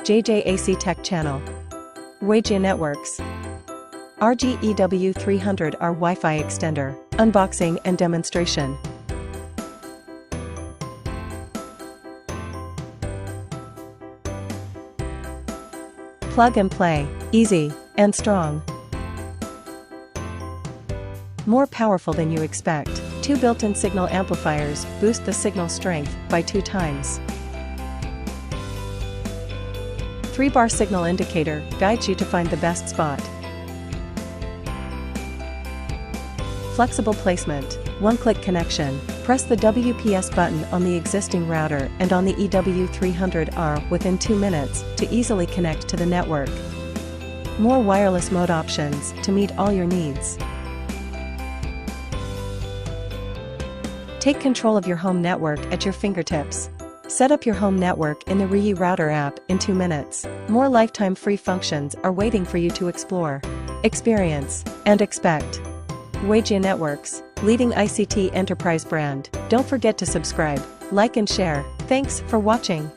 JJ.A.C Tech Channel. Ruijie Networks. RG-EW300R Wi-Fi Extender. Unboxing and demonstration. Plug and play, easy and strong. More powerful than you expect. 2 built-in signal amplifiers boost the signal strength by 2 times. 3-bar signal indicator guides you to find the best spot. Flexible placement, one-click connection. Press the WPS button on the existing router and on the EW300R within 2 minutes to easily connect to the network. More wireless mode options to meet all your needs. Take control of your home network at your fingertips. Set up your home network in the Reyee Router App in 2 minutes. More lifetime free functions are waiting for you to explore, experience, and expect. Ruijie Networks, leading ICT enterprise brand. Don't forget to subscribe, like and share. Thanks for watching.